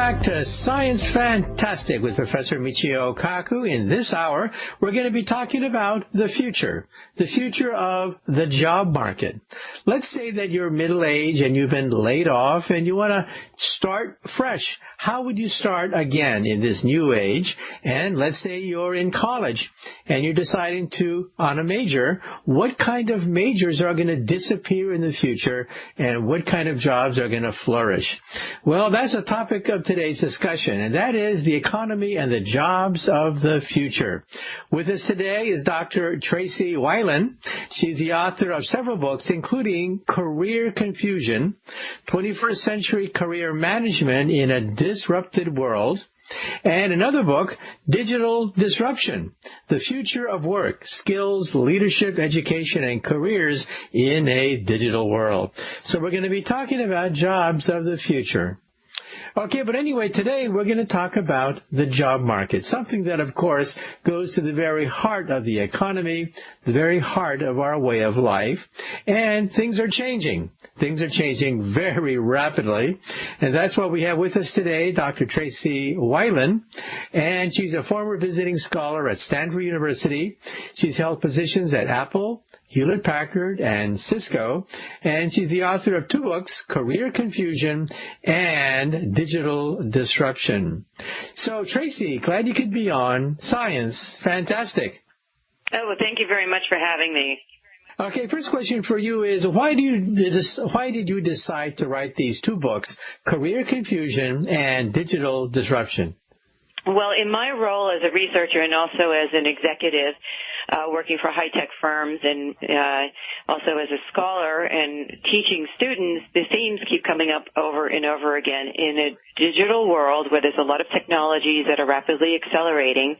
back to Science Fantastic with Professor Michio Kaku. In this hour, we're going to be talking about the future of the job market. Let's say that you're middle-aged and you've been laid off and you want to start fresh. How would you start again in this new age? And let's say you're in college and you're deciding on a major. What kind of majors are going to disappear in the future and what kind of jobs are going to flourish? Well, that's a topic of today's discussion, and that is the economy and the jobs of the future. With us today is Dr. Tracy Weiland. She's the author of several books, including Career Confusion, 21st Century Career Management in a Disrupted World, and another book, Digital Disruption, The Future of Work, Skills, Leadership, Education, and Careers in a Digital World. So we're going to be talking about jobs of the future. Okay, but anyway, today we're going to talk about the job market, something that, of course, goes to the very heart of the economy, the very heart of our way of life, and things are changing. Things are changing very rapidly, and that's what we have with us today, Dr. Tracy Weiland, and she's a former visiting scholar at Stanford University. She's held positions at Apple, Hewlett-Packard, and Cisco, and she's the author of two books, Career Confusion and Digital Disruption. So, Tracy, glad you could be on Science Fantastic. Oh, well, thank you very much for having me. Okay, first question for you is, why did you decide to write these two books, Career Confusion and Digital Disruption? Well, in my role as a researcher and also as an executive working for high-tech firms and also as a scholar and teaching students, the themes keep coming up over and over again. In a digital world where there's a lot of technologies that are rapidly accelerating,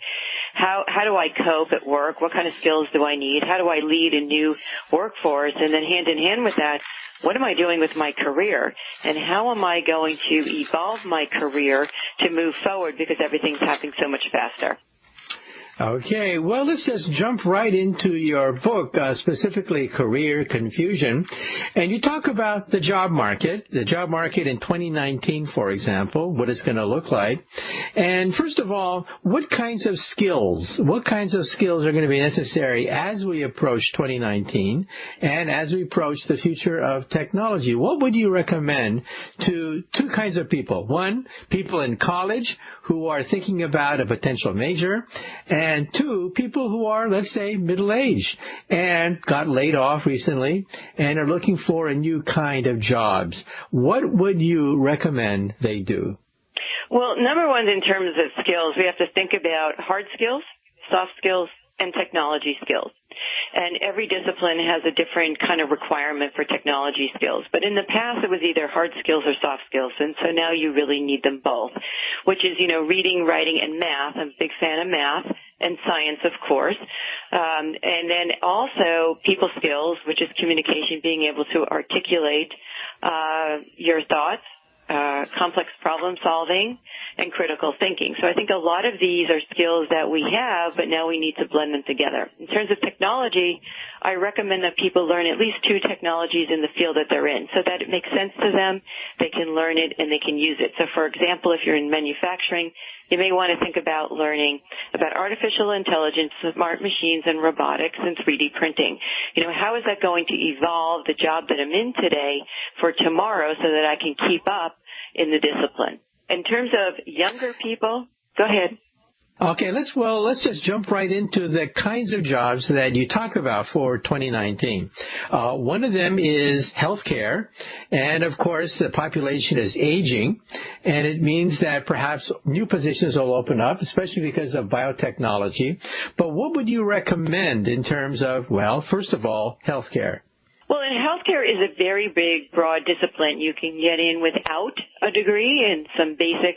how do I cope at work? What kind of skills do I need? How do I lead a new workforce? And then hand in hand with that, what am I doing with my career? And how am I going to evolve my career to move forward because everything's happening so much faster? Okay, well, let's just jump right into your book, specifically Career Confusion. And you talk about the job market in 2019, for example, what it's going to look like. And first of all, what kinds of skills are going to be necessary as we approach 2019 and as we approach the future of technology? What would you recommend to two kinds of people? One, people in college who are thinking about a potential major, and two, people who are, let's say, middle-aged and got laid off recently and are looking for a new kind of jobs. What would you recommend they do? Well, number one, in terms of skills, we have to think about hard skills, soft skills, and technology skills. And every discipline has a different kind of requirement for technology skills. But in the past, it was either hard skills or soft skills. And so now you really need them both, which is, reading, writing, and math. I'm a big fan of math and science, of course. And then also people skills, which is communication, being able to articulate your thoughts, complex problem solving, and critical thinking. So I think a lot of these are skills that we have, but now we need to blend them together. In terms of technology, I recommend that people learn at least two technologies in the field that they're in so that it makes sense to them, they can learn it, and they can use it. So, for example, if you're in manufacturing, you may want to think about learning about artificial intelligence, smart machines, and robotics, and 3D printing. How is that going to evolve the job that I'm in today for tomorrow so that I can keep up in the discipline? In terms of younger people, go ahead. Okay, let's just jump right into the kinds of jobs that you talk about for 2019. One of them is healthcare, and of course the population is aging, and it means that perhaps new positions will open up, especially because of biotechnology. But what would you recommend in terms of, well, first of all, healthcare? Well, and healthcare is a very big, broad discipline. You can get in without a degree in some basic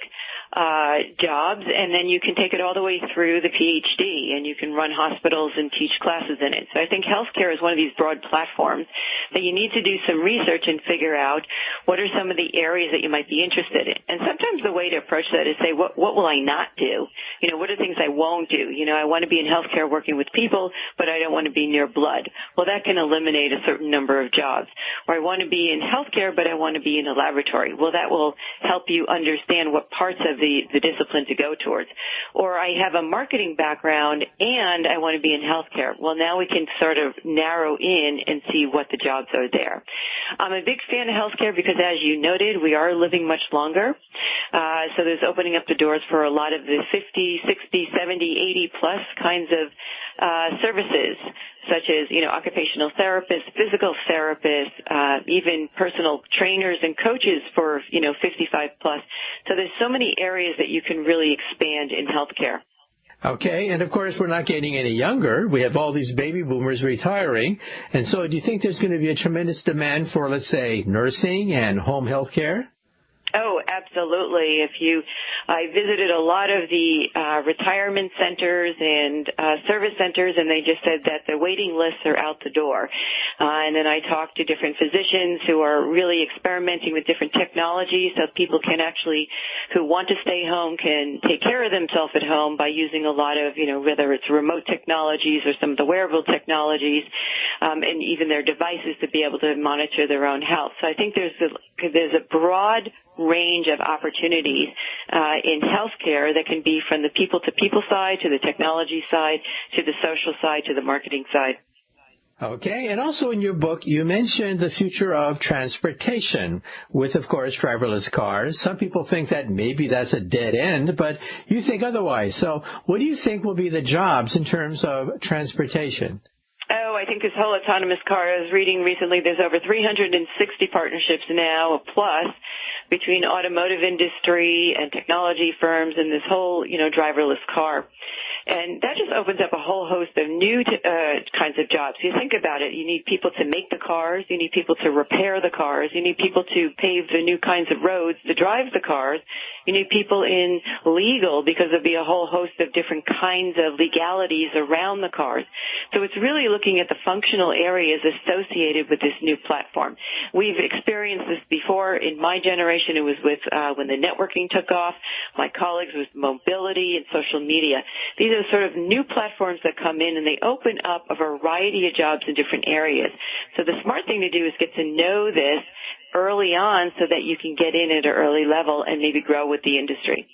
jobs, and then you can take it all the way through the PhD, and you can run hospitals and teach classes in it. So I think healthcare is one of these broad platforms that you need to do some research and figure out what are some of the areas that you might be interested in. And sometimes the way to approach that is say, what will I not do? What are things I won't do? I want to be in healthcare working with people, but I don't want to be near blood. Well, that can eliminate a certain number of jobs. Or I want to be in healthcare, but I want to be in a laboratory. Well, that will help you understand what parts of the discipline to go towards. Or I have a marketing background and I want to be in healthcare. Well, now we can sort of narrow in and see what the jobs are there. I'm a big fan of healthcare because, as you noted, we are living much longer. So there's opening up the doors for a lot of the 50, 60, 70, 80 plus kinds of services, such as, occupational therapists, physical therapists, even personal trainers and coaches for, 55 plus. So there's so many areas that you can really expand in healthcare. Okay, and of course we're not getting any younger. We have all these baby boomers retiring. And so do you think there's going to be a tremendous demand for, let's say, nursing and home health care? Oh, absolutely. I visited a lot of the retirement centers and service centers, and they just said that the waiting lists are out the door. And then I talked to different physicians who are really experimenting with different technologies so people can actually, who want to stay home, can take care of themselves at home by using a lot of, whether it's remote technologies or some of the wearable technologies, and even their devices to be able to monitor their own health. So I think there's a broad range of opportunities in healthcare that can be from the people-to-people side to the technology side to the social side to the marketing side. Okay, and also in your book, you mentioned the future of transportation with, of course, driverless cars. Some people think that maybe that's a dead end, but you think otherwise. So what do you think will be the jobs in terms of transportation? Oh, I think this whole autonomous car, I was reading recently, there's over 360 partnerships now, plus, between automotive industry and technology firms and this whole, driverless car. And that just opens up a whole host of new kinds of jobs. You think about it, you need people to make the cars, you need people to repair the cars, you need people to pave the new kinds of roads to drive the cars, you need people in legal because there'll be a whole host of different kinds of legalities around the cars. So it's really looking at the functional areas associated with this new platform. We've experienced this before. In my generation, it was with when the networking took off. My colleagues with mobility and social media. These are sort of new platforms that come in, and they open up a variety of jobs in different areas. So the smart thing to do is get to know this early on so that you can get in at an early level and maybe grow with the industry.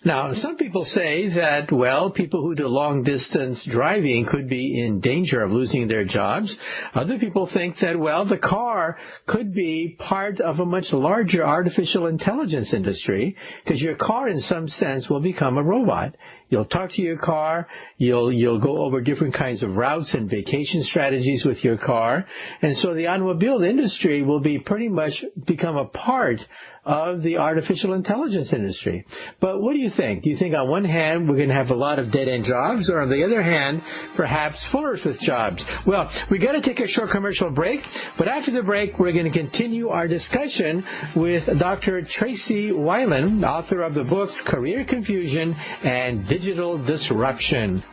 Now, some people say that, people who do long-distance driving could be in danger of losing their jobs. Other people think that, the car could be part of a much larger artificial intelligence industry because your car, in some sense, will become a robot. You'll talk to your car. You'll go over different kinds of routes and vacation strategies with your car. And so the automobile industry will be pretty much become a part of the artificial intelligence industry. But what do you think? Do you think on one hand we're going to have a lot of dead-end jobs, or on the other hand, perhaps flourish with jobs? Well, we got to take a short commercial break, but after the break, we're going to continue our discussion with Dr. Tracy Weiland, author of the books Career Confusion and Digital Disruption.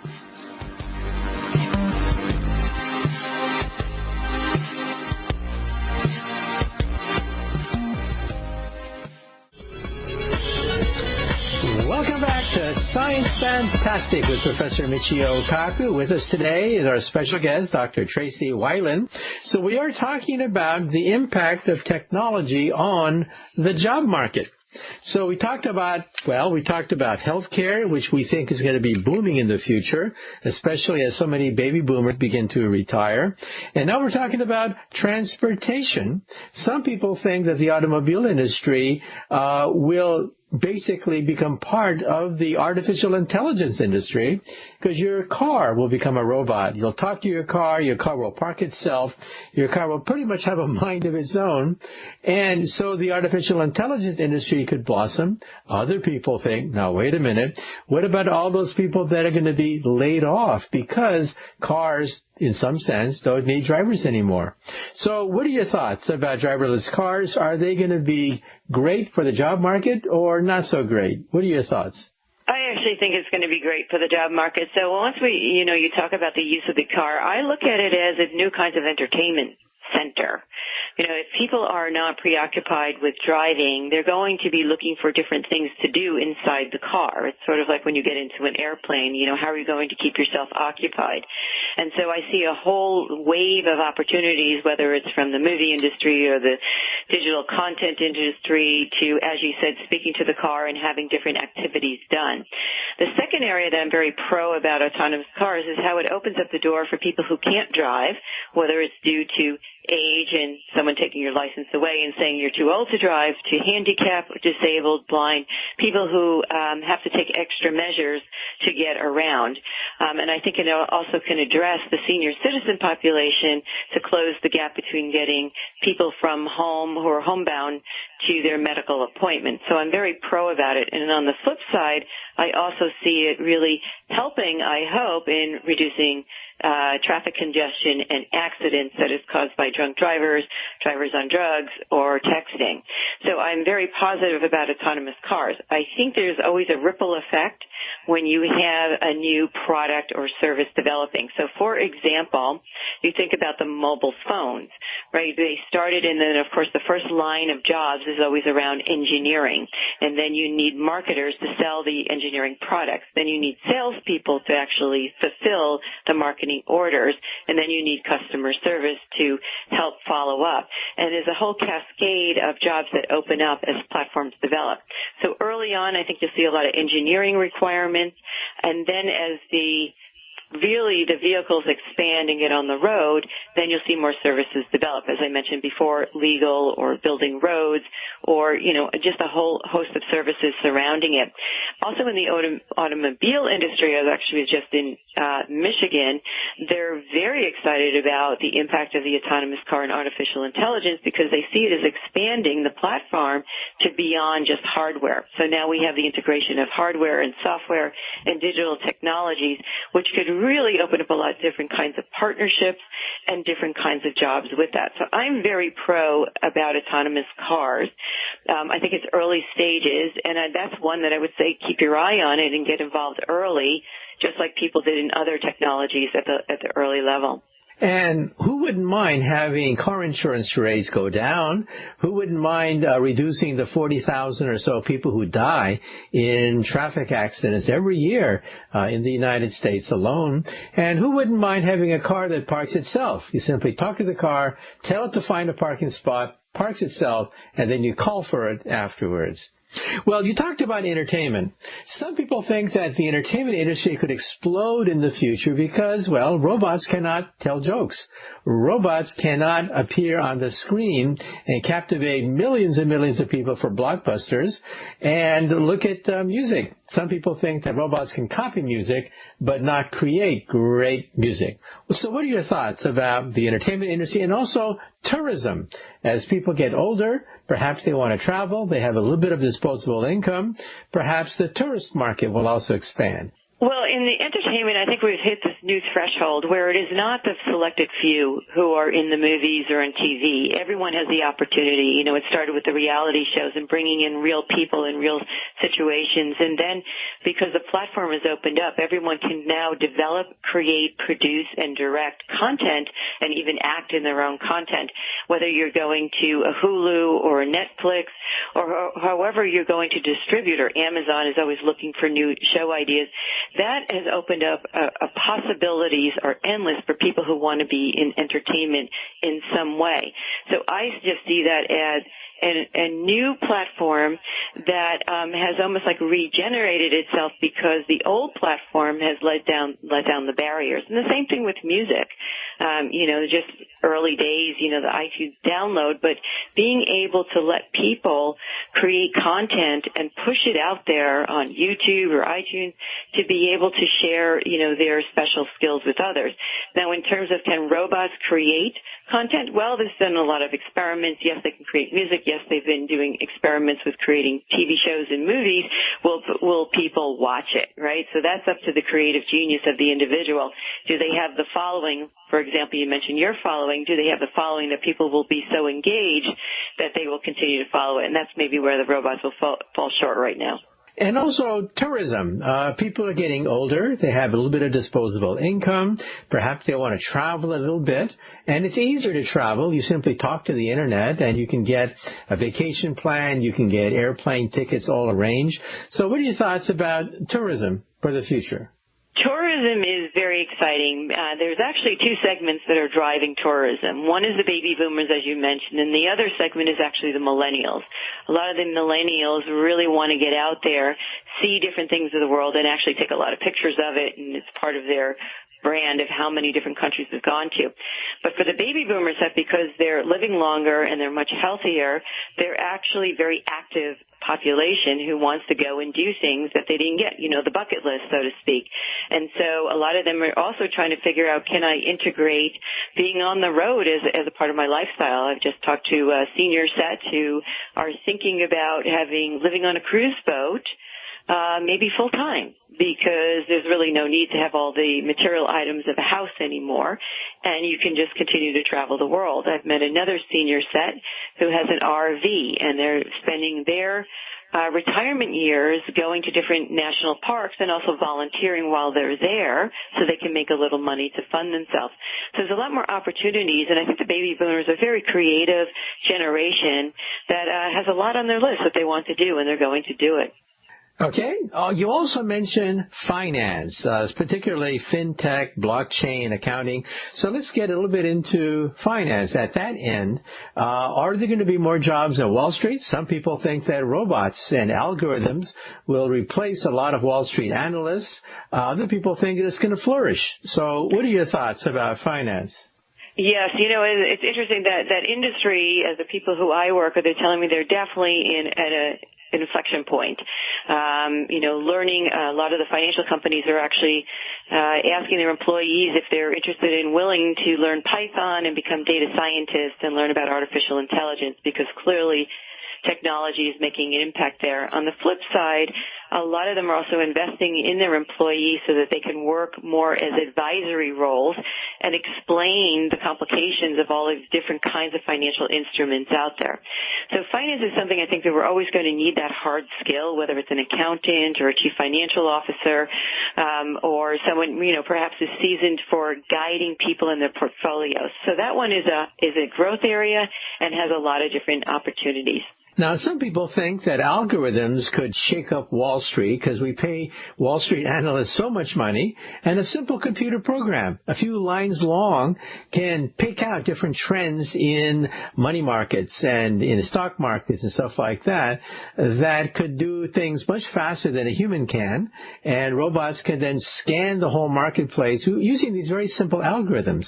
Welcome back to Science Fantastic with Professor Michio Kaku. With us today is our special guest, Dr. Tracy Weiland. So we are talking about the impact of technology on the job market. So we talked about healthcare, which we think is going to be booming in the future, especially as so many baby boomers begin to retire. And now we're talking about transportation. Some people think that the automobile industry will basically become part of the artificial intelligence industry because your car will become a robot. You'll talk to your car will park itself, your car will pretty much have a mind of its own, and so the artificial intelligence industry could blossom. Other people think, now wait a minute, what about all those people that are going to be laid off because cars in some sense, don't need drivers anymore. So what are your thoughts about driverless cars? Are they going to be great for the job market or not so great? What are your thoughts? I actually think it's going to be great for the job market. So once you talk about the use of the car, I look at it as a new kind of entertainment center. If people are not preoccupied with driving, they're going to be looking for different things to do inside the car. It's sort of like when you get into an airplane, how are you going to keep yourself occupied? And so I see a whole wave of opportunities, whether it's from the movie industry or the digital content industry to, as you said, speaking to the car and having different activities done. The second area that I'm very pro about autonomous cars is how it opens up the door for people who can't drive, whether it's due to age and someone taking your license away and saying you're too old to drive, to handicapped, disabled, blind, people who have to take extra measures to get around. And I think it also can address the senior citizen population to close the gap between getting people from home who are homebound to their medical appointment. So I'm very pro about it. And on the flip side, I also see it really helping, I hope, in reducing traffic congestion and accidents that is caused by drunk drivers, drivers on drugs, or texting. So I'm very positive about autonomous cars. I think there's always a ripple effect when you have a new product or service developing. So, for example, you think about the mobile phones, right? They started, and then, of course, the first line of jobs is always around engineering. And then you need marketers to sell the engineering products. Then you need salespeople to actually fulfill the marketing orders. And then you need customer service to help follow up. And there's a whole cascade of jobs that open up as platforms develop. So early on, I think you'll see a lot of engineering requirements. And then as the vehicles expand and get on the road, then you'll see more services develop. As I mentioned before, legal or building roads or, just a whole host of services surrounding it. Also in the automobile industry, I actually was just in Michigan, they're very excited about the impact of the autonomous car and artificial intelligence because they see it as expanding the platform to beyond just hardware. So now we have the integration of hardware and software and digital technologies, which could really open up a lot of different kinds of partnerships and different kinds of jobs with that. So I'm very pro about autonomous cars. I think it's early stages, and that's one that I would say keep your eye on it and get involved early, just like people did in other technologies at the early level. And who wouldn't mind having car insurance rates go down? Who wouldn't mind reducing the 40,000 or so people who die in traffic accidents every year in the United States alone? And who wouldn't mind having a car that parks itself? You simply talk to the car, tell it to find a parking spot, parks itself, and then you call for it afterwards. Well, you talked about entertainment. Some people think that the entertainment industry could explode in the future because, well, robots cannot tell jokes. Robots cannot appear on the screen and captivate millions and millions of people for blockbusters. And look at music. Some people think that robots can copy music but not create great music. So what are your thoughts about the entertainment industry and also tourism? As people get older, perhaps they want to travel, they have a little bit of disposable income, perhaps the tourist market will also expand. Well, in the entertainment, I think we've hit this new threshold where it is not the selected few who are in the movies or on TV. Everyone has the opportunity. It started with the reality shows and bringing in real people in real situations. And then because the platform is opened up, everyone can now develop, create, produce, and direct content and even act in their own content. Whether you're going to a Hulu or a Netflix or however you're going to distribute, or Amazon is always looking for new show ideas. That has opened up possibilities are endless for people who want to be in entertainment in some way. So I just see that as a new platform that has almost like regenerated itself because the old platform has let down the barriers. And the same thing with music. Just early days, the iTunes download, but being able to let people create content and push it out there on YouTube or iTunes to be able to share, their special skills with others. Now, in terms of can robots create content? Well, there's been a lot of experiments. Yes, they can create music. Yes, they've been doing experiments with creating TV shows and movies. Will people watch it, right? So that's up to the creative genius of the individual. Do they have the following for example, you mentioned your following. Do they have the following that people will be so engaged that they will continue to follow it? And that's maybe where the robots will fall short right now. And also tourism. People are getting older. They have a little bit of disposable income. Perhaps they want to travel a little bit. And it's easier to travel. You simply talk to the internet and you can get a vacation plan. You can get airplane tickets all arranged. So what are your thoughts about tourism for the future? Tourism is very exciting. There's actually two segments that are driving tourism. One is the baby boomers, as you mentioned, and the other segment is actually the millennials. A lot of the millennials really want to get out there, see different things of the world, and actually take a lot of pictures of it, and it's part of their brand of how many different countries they've gone to. But for the baby boomers, that's because they're living longer and they're much healthier. They're actually very active population who wants to go and do things that they didn't get, the bucket list, so to speak. And so a lot of them are also trying to figure out, can I integrate being on the road as a part of my lifestyle? I've just talked to senior sets who are thinking about living on a cruise boat, maybe full time, because there's really no need to have all the material items of a house anymore, and you can just continue to travel the world. I've met another senior set who has an RV, and they're spending their retirement years going to different national parks and also volunteering while they're there so they can make a little money to fund themselves. So there's a lot more opportunities, and I think the baby boomers are a very creative generation that has a lot on their list that they want to do, and they're going to do it. Okay. You also mentioned finance, particularly fintech, blockchain, accounting. So let's get a little bit into finance. At that end, are there going to be more jobs at Wall Street? Some people think that robots and algorithms will replace a lot of Wall Street analysts. Other people think it's going to flourish. So what are your thoughts about finance? Yes, it's interesting that industry, as the people who I work with, they're telling me they're definitely at an inflection point. Learning, a lot of the financial companies are actually asking their employees if they're interested and willing to learn Python and become data scientists and learn about artificial intelligence, because clearly technology is making an impact there. On the flip side, a lot of them are also investing in their employees so that they can work more as advisory roles and explain the complications of all these different kinds of financial instruments out there. So finance is something I think that we're always going to need, that hard skill, whether it's an accountant or a chief financial officer, or someone, perhaps is seasoned for guiding people in their portfolios. So that one is a growth area and has a lot of different opportunities. Now, some people think that algorithms could shake up Wall Street because we pay Wall Street analysts so much money, and a simple computer program, a few lines long, can pick out different trends in money markets and in stock markets and stuff like that, that could do things much faster than a human can, and robots can then scan the whole marketplace using these very simple algorithms.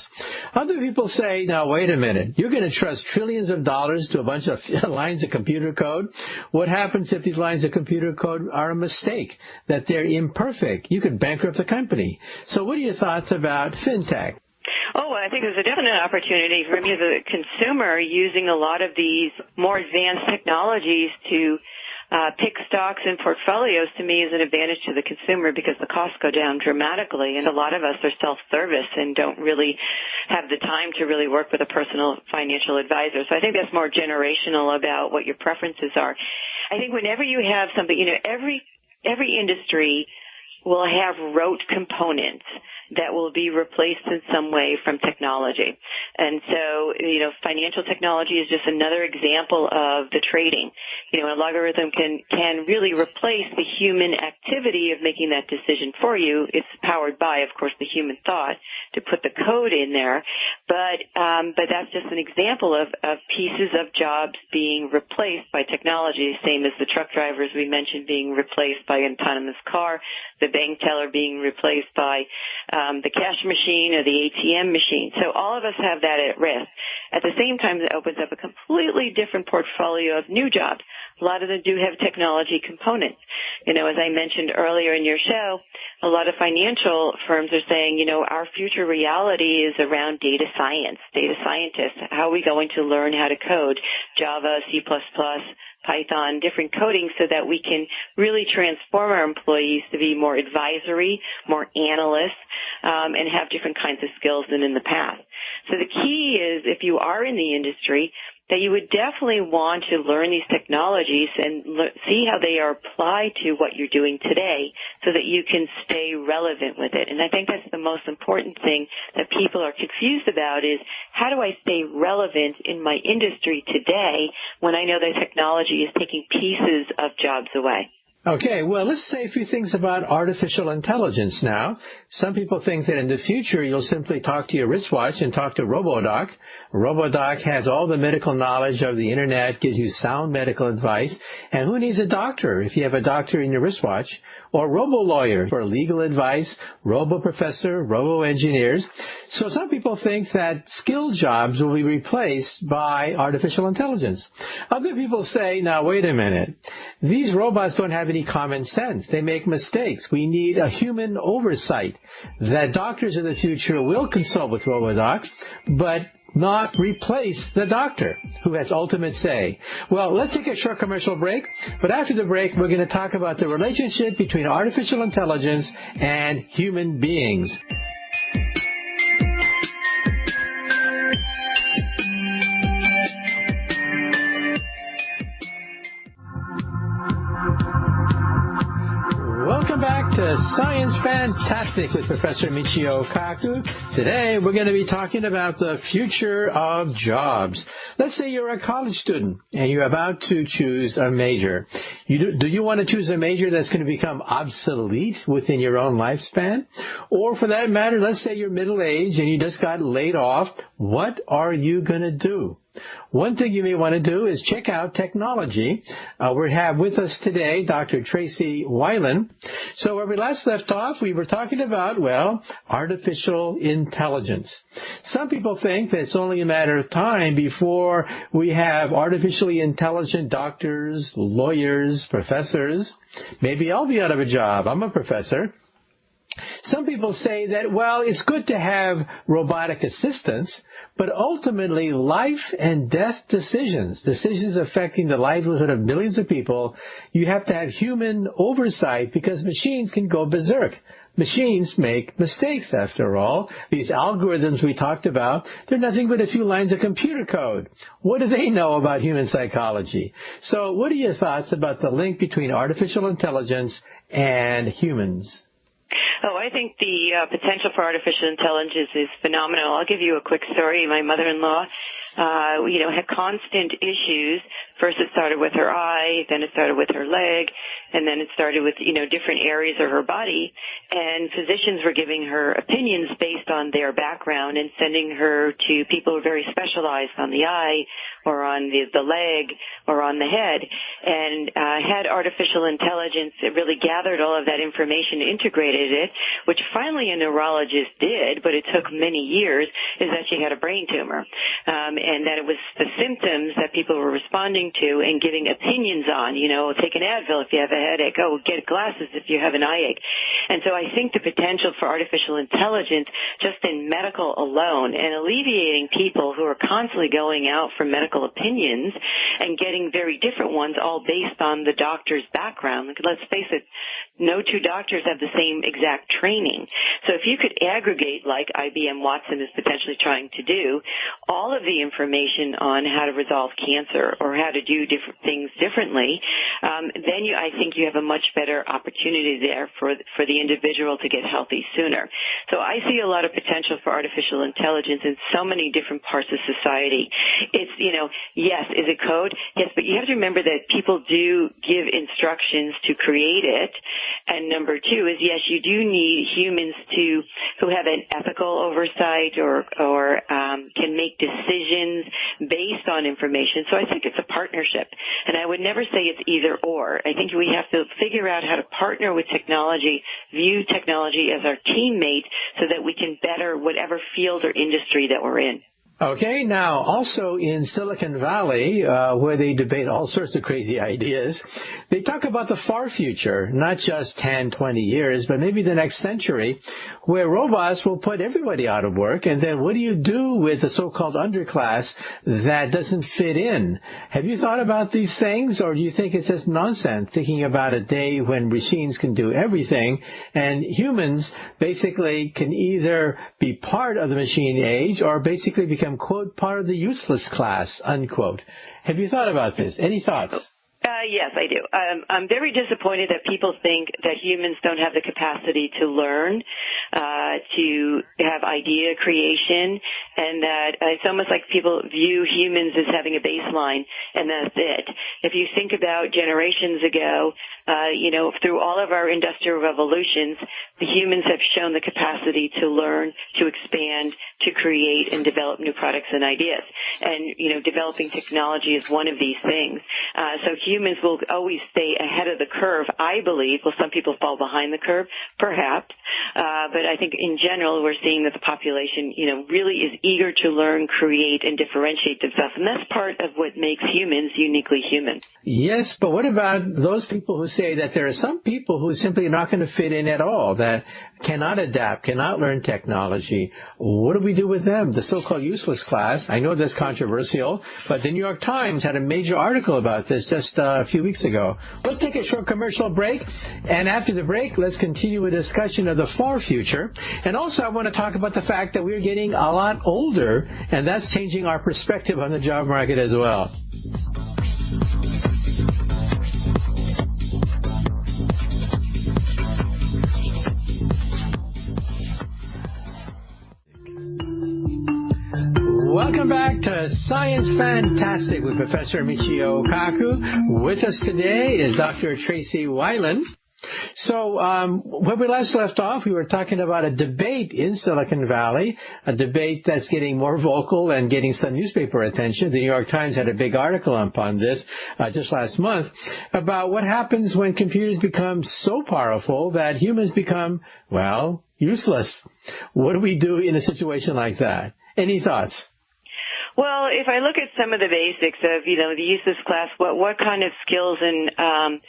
Other people say, now, wait a minute, you're going to trust trillions of dollars to a bunch of lines of computer code? What happens if these lines of computer code are a mistake, that they're imperfect? You could bankrupt the company. So what are your thoughts about fintech? Oh, I think there's a definite opportunity for me as a consumer using a lot of these more advanced technologies to pick stocks and portfolios. To me is an advantage to the consumer because the costs go down dramatically, and a lot of us are self-service and don't really have the time to really work with a personal financial advisor. So I think that's more generational about what your preferences are. I think whenever you have something, every industry will have rote components that will be replaced in some way from technology. And so, financial technology is just another example of the trading. An algorithm can really replace the human activity of making that decision for you. It's powered by, of course, the human thought to put the code in there. But that's just an example of pieces of jobs being replaced by technology, same as the truck drivers we mentioned being replaced by an autonomous car, the bank teller being replaced by the cash machine or the ATM machine. So all of us have that at risk. At the same time, it opens up a completely different portfolio of new jobs. A lot of them do have technology components. As I mentioned earlier in your show, a lot of financial firms are saying, our future reality is around data science, data scientists. How are we going to learn how to code Java, C++, Python, different coding so that we can really transform our employees to be more advisory, more analysts, and have different kinds of skills than in the past. So the key is if you are in the industry, that you would definitely want to learn these technologies and see how they are applied to what you're doing today so that you can stay relevant with it. And I think that's the most important thing that people are confused about is how do I stay relevant in my industry today when I know that technology is taking pieces of jobs away? Okay, well, let's say a few things about artificial intelligence now. Some people think that in the future you'll simply talk to your wristwatch and talk to RoboDoc. RoboDoc has all the medical knowledge of the Internet, gives you sound medical advice. And who needs a doctor if you have a doctor in your wristwatch? Or robo-lawyer for legal advice, robo-professor, robo-engineers. So some people think that skilled jobs will be replaced by artificial intelligence. Other people say, now, wait a minute. These robots don't have any common sense. They make mistakes. We need a human oversight. That doctors in the future will consult with RoboDoc, but not replace the doctor who has ultimate say. Well, let's take a short commercial break, but after the break, we're going to talk about the relationship between artificial intelligence and human beings. Welcome back to Science Fantastic with Professor Michio Kaku. Today we're going to be talking about the future of jobs. Let's say you're a college student and you're about to choose a major. Do you want to choose a major that's going to become obsolete within your own lifespan? Or for that matter, let's say you're middle-aged and you just got laid off. What are you going to do? One thing you may want to do is check out technology. We have with us today Dr. Tracy Weiland. So where we last left off, we were talking about, well, artificial intelligence. Some people think that it's only a matter of time before we have artificially intelligent doctors, lawyers, professors. Maybe I'll be out of a job. I'm a professor. Some people say that, well, it's good to have robotic assistants, but ultimately life and death decisions affecting the livelihood of millions of people, you have to have human oversight because machines can go berserk. Machines make mistakes, after all. These algorithms we talked about, they're nothing but a few lines of computer code. What do they know about human psychology? So what are your thoughts about the link between artificial intelligence and humans? Oh, I think the potential for artificial intelligence is phenomenal. I'll give you a quick story. My mother-in-law, had constant issues. First it started with her eye, then it started with her leg, and then it started with, different areas of her body. And physicians were giving her opinions based on their background and sending her to people who are very specialized on the eye or on the leg or on the head. And had artificial intelligence, it really gathered all of that information, integrated it, which finally a neurologist did, but it took many years, is that she had a brain tumor. And that it was the symptoms that people were responding to and giving opinions on, take an Advil if you have a headache, get glasses if you have an eye ache. And so I think the potential for artificial intelligence just in medical alone and alleviating people who are constantly going out for medical opinions and getting very different ones all based on the doctor's background. Let's face it, no two doctors have the same exact training. So if you could aggregate, like IBM Watson is potentially trying to do, all of the information on how to resolve cancer or how to do different things differently, then I think you have a much better opportunity there for the individual to get healthy sooner. So I see a lot of potential for artificial intelligence in so many different parts of society. It's, yes, is it code? Yes, but you have to remember that people do give instructions to create it. And number two is, yes, you do need humans who have an ethical oversight or can make decisions based on information. So I think it's a partnership. And I would never say it's either or. I think we have to figure out how to partner with technology, view technology as our teammate so that we can better whatever field or industry that we're in. Okay, now also in Silicon Valley, where they debate all sorts of crazy ideas, they talk about the far future, not just 10, 20 years, but maybe the next century, where robots will put everybody out of work, and then what do you do with the so-called underclass that doesn't fit in? Have you thought about these things, or do you think it's just nonsense, thinking about a day when machines can do everything, and humans basically can either be part of the machine age or basically become, quote, part of the useless class, unquote. Have you thought about this? Any thoughts? Yes, I do. I'm very disappointed that people think that humans don't have the capacity to learn, to have idea creation, and that it's almost like people view humans as having a baseline, and that's it. If you think about generations ago, through all of our industrial revolutions, the humans have shown the capacity to learn, to expand, to create and develop new products and ideas. And, developing technology is one of these things. So humans will always stay ahead of the curve, I believe. Well, some people fall behind the curve, perhaps. But I think in general, we're seeing that the population, really is eager to learn, create, and differentiate themselves. And that's part of what makes humans uniquely human. Yes, but what about those people who say that there are some people who are simply not going to fit in at all, that cannot adapt, cannot learn technology? What do we do with them? The so-called useless class. I know that's controversial, but the New York Times had a major article about this just a few weeks ago. Let's take a short commercial break, and after the break, let's continue a discussion of the far future. And also, I want to talk about the fact that we're getting a lot older, and that's changing our perspective on the job market as well. Welcome back to Science Fantastic with Professor Michio Kaku. With us today is Dr. Tracy Weiland. So when we last left off, we were talking about a debate in Silicon Valley, a debate that's getting more vocal and getting some newspaper attention. The New York Times had a big article upon this just last month about what happens when computers become so powerful that humans become, well, useless. What do we do in a situation like that? Any thoughts? Well, if I look at some of the basics of, the useless class, what kind of skills and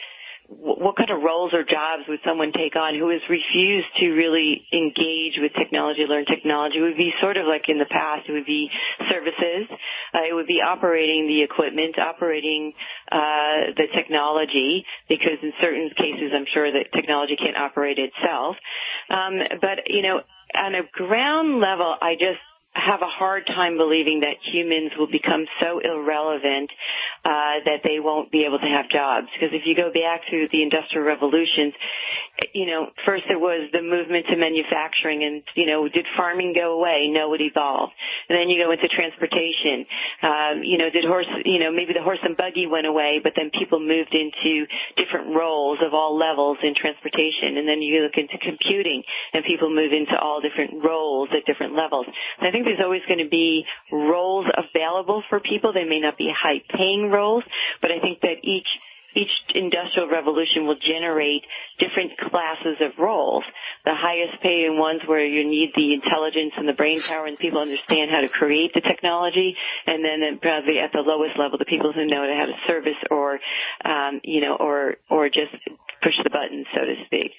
what kind of roles or jobs would someone take on who has refused to really engage with technology, learn technology? It would be sort of like in the past. It would be services. It would be operating the equipment, operating the technology, because in certain cases I'm sure that technology can't operate itself. But, on a ground level, I just have a hard time believing that humans will become so irrelevant that they won't be able to have jobs. Because if you go back to the Industrial Revolutions, first there was the movement to manufacturing, and, did farming go away? No, it evolved. And then you go into transportation. Maybe the horse and buggy went away, but then people moved into different roles of all levels in transportation. And then you look into computing, and people move into all different roles at different levels. And I think there's always going to be roles available for people. They may not be high-paying roles, but I think that each industrial revolution will generate different classes of roles. The highest paying ones where you need the intelligence and the brain power and people understand how to create the technology, and then probably at the lowest level, the people who know how to service or just push the buttons, so to speak.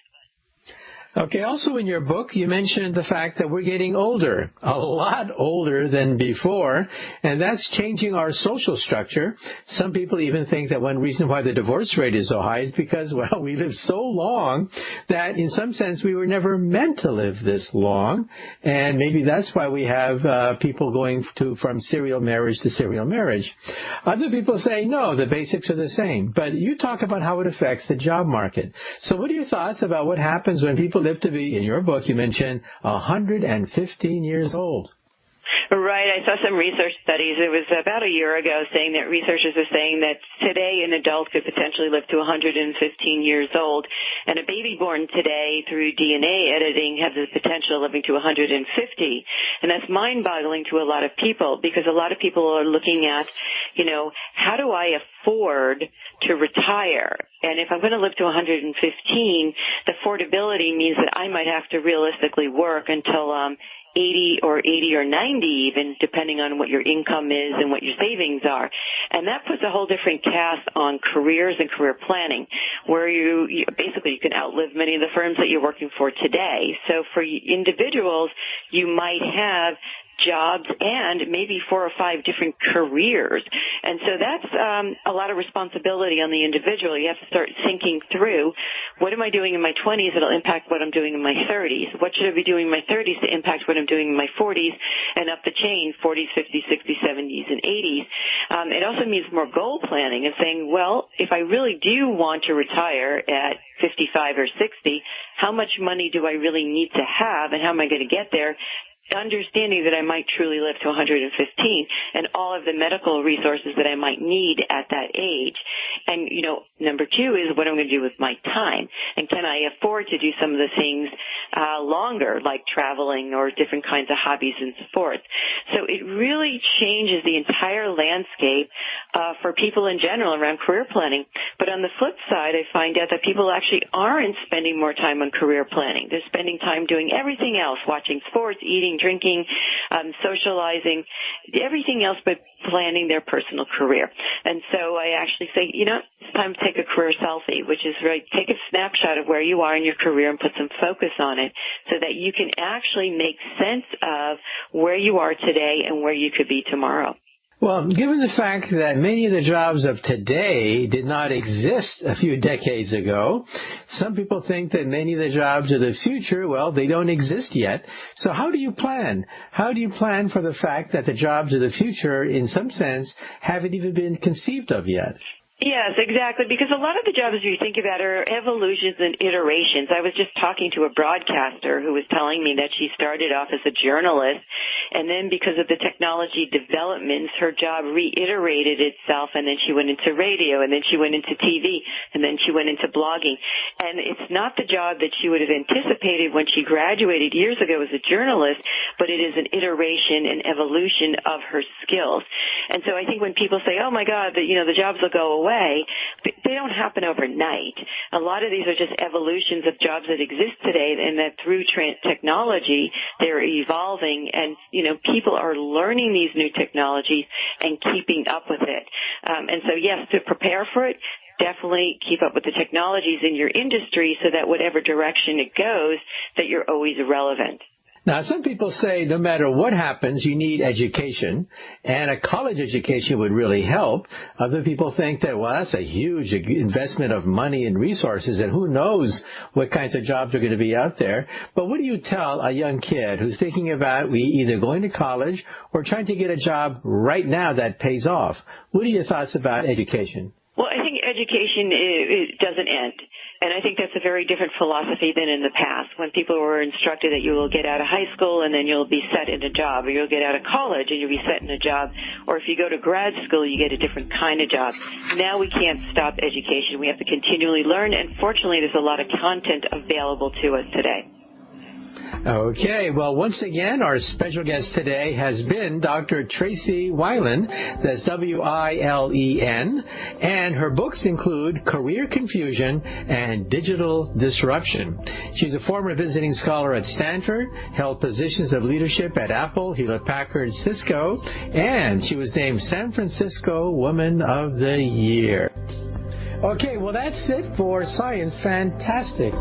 Okay, also in your book, you mentioned the fact that we're getting older, a lot older than before, and that's changing our social structure. Some people even think that one reason why the divorce rate is so high is because, well, we live so long that in some sense we were never meant to live this long, and maybe that's why we have people going from serial marriage to serial marriage. Other people say, no, the basics are the same, but you talk about how it affects the job market. So what are your thoughts about what happens when people live to be, in your book, you mentioned 115 years old? Right. I saw some research studies. It was about a year ago saying that researchers are saying that today an adult could potentially live to 115 years old, and a baby born today through DNA editing has the potential of living to 150. And that's mind-boggling to a lot of people, because a lot of people are looking at, how do I afford to retire? And if I'm going to live to 115, the affordability means that I might have to realistically work until 80 or 90 even, depending on what your income is and what your savings are. And that puts a whole different cast on careers and career planning, where you basically you can outlive many of the firms that you're working for today. So for individuals, you might have jobs and maybe 4 or 5 different careers. And so that's a lot of responsibility on the individual. You have to start thinking through, what am I doing in my 20s that'll impact what I'm doing in my 30s? What should I be doing in my 30s to impact what I'm doing in my 40s and up the chain, 40s, 50s, 60s, 70s, and 80s? It also means more goal planning and saying, well, if I really do want to retire at 55 or 60, how much money do I really need to have, and how am I going to get there? Understanding that I might truly live to 115 and all of the medical resources that I might need at that age. And, number 2 is what I'm going to do with my time. And can I afford to do some of the things longer, like traveling or different kinds of hobbies and sports? So it really changes the entire landscape for people in general around career planning. But on the flip side, I find out that people actually aren't spending more time on career planning. They're spending time doing everything else, watching sports, eating, drinking, socializing, everything else but planning their personal career. And so I actually say, it's time to take a career selfie, which is right, take a snapshot of where you are in your career and put some focus on it so that you can actually make sense of where you are today and where you could be tomorrow. Well, given the fact that many of the jobs of today did not exist a few decades ago, some people think that many of the jobs of the future, well, they don't exist yet. So how do you plan? How do you plan for the fact that the jobs of the future, in some sense, haven't even been conceived of yet? Yes, exactly, because a lot of the jobs you think about are evolutions and iterations. I was just talking to a broadcaster who was telling me that she started off as a journalist, and then because of the technology developments, her job reiterated itself, and then she went into radio, and then she went into TV, and then she went into blogging. And it's not the job that she would have anticipated when she graduated years ago as a journalist, but it is an iteration and evolution of her skills. And so I think when people say, oh, my God, the jobs will go away, they don't happen overnight. A lot of these are just evolutions of jobs that exist today, and that through technology, they're evolving, and, people are learning these new technologies and keeping up with it. And so, yes, to prepare for it, definitely keep up with the technologies in your industry so that whatever direction it goes, that you're always relevant. Now, some people say no matter what happens, you need education, and a college education would really help. Other people think that, well, that's a huge investment of money and resources, and who knows what kinds of jobs are going to be out there. But what do you tell a young kid who's thinking about either going to college or trying to get a job right now that pays off? What are your thoughts about education? Well, I think education it doesn't end. And I think that's a very different philosophy than in the past, when people were instructed that you will get out of high school and then you'll be set in a job, or you'll get out of college and you'll be set in a job, or if you go to grad school, you get a different kind of job. Now we can't stop education. We have to continually learn, and fortunately there's a lot of content available to us today. Okay, well, once again, our special guest today has been Dr. Tracy Weilen, that's W-I-L-E-N, and her books include Career Confusion and Digital Disruption. She's a former visiting scholar at Stanford, held positions of leadership at Apple, Hewlett-Packard, Cisco, and she was named San Francisco Woman of the Year. Okay, well, that's it for Science Fantastic.